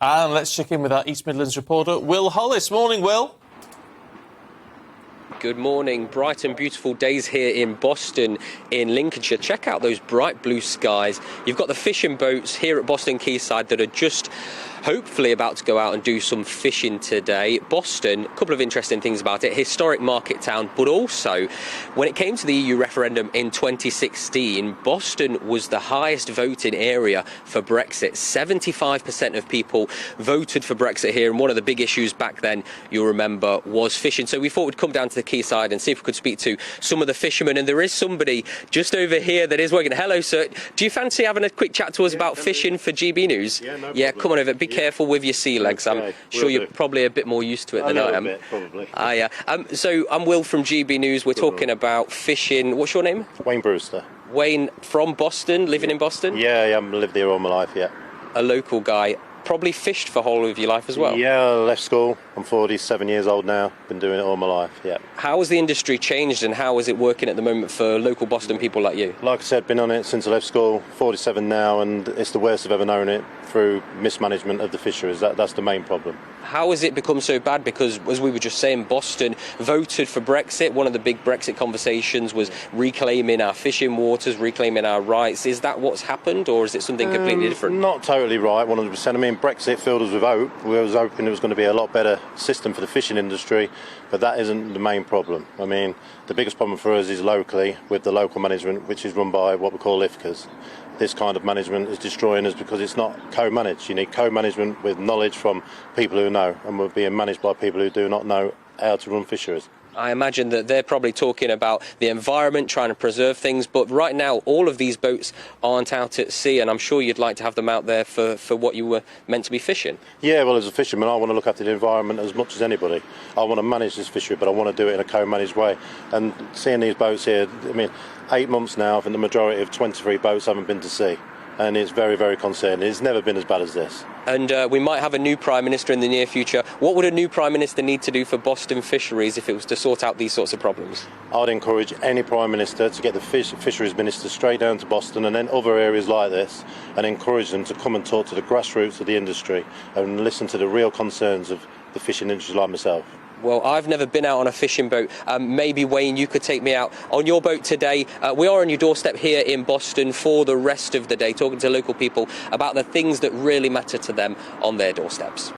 And let's check in with our East Midlands reporter, Will Hollis. Morning, Will. Good morning. Bright and beautiful days here in Boston, in Lincolnshire. Check out those bright blue skies. You've got the fishing boats here at Boston Quayside that are just hopefully about to go out and do some fishing today. Boston, a couple of interesting things about it. Historic market town, but also when it came to the EU referendum in 2016, Boston was the highest voting area for Brexit. 75% of people voted for Brexit here, and one of the big issues back then, you'll remember, was fishing. So we thought we'd come down to the quayside and see if we could speak to some of the fishermen, and there is somebody just over here that is working. Hello, sir. Do you fancy having a quick chat to us about fishing for GB News? Yeah, no problem. Yeah, come on over. Be careful with your sea legs. I'm sure you're probably a bit more used to it than I am. Bit, probably. Yeah. So I'm Will from GB News. We're talking about fishing. What's your name? Wayne Brewster. Wayne, from Boston, living in Boston? Yeah, I've lived here all my life, yeah. A local guy. Probably fished for whole of your life as well? Yeah, I left school. I'm 47 years old now. Been doing it all my life, yeah. How has the industry changed and how is it working at the moment for local Boston people like you? Like I said, been on it since I left school, 47 now, and it's the worst I've ever known it through mismanagement of the fisheries. That's the main problem. How has it become so bad? Because, as we were just saying, Boston voted for Brexit. One of the big Brexit conversations was reclaiming our fishing waters, reclaiming our rights. Is that what's happened, or is it something completely different? Not totally right, 100%. I mean, Brexit filled us with hope. We was hoping it was going to be a lot better system for the fishing industry, but that isn't the main problem. I mean, the biggest problem for us is locally, with the local management, which is run by what we call IFCAs. This kind of management is destroying us because it's not co-managed. You need co-management with knowledge from people who know, and we're being managed by people who do not know how to run fisheries. I imagine that they're probably talking about the environment, trying to preserve things, but right now all of these boats aren't out at sea, and I'm sure you'd like to have them out there for what you were meant to be fishing. Yeah, well, as a fisherman, I want to look after the environment as much as anybody. I want to manage this fishery, but I want to do it in a co-managed way. And seeing these boats here, I mean, 8 months now, I think the majority of 23 boats haven't been to sea. And it's very, very concerning. It's never been as bad as this. And we might have a new Prime Minister in the near future. What would a new Prime Minister need to do for Boston fisheries if it was to sort out these sorts of problems? I'd encourage any Prime Minister to get the Fisheries Minister straight down to Boston and then other areas like this, and encourage them to come and talk to the grassroots of the industry and listen to the real concerns of the fishing industry like myself. Well, I've never been out on a fishing boat. Maybe, Wayne, you could take me out on your boat today. We are on your doorstep here in Boston for the rest of the day, talking to local people about the things that really matter to them on their doorsteps.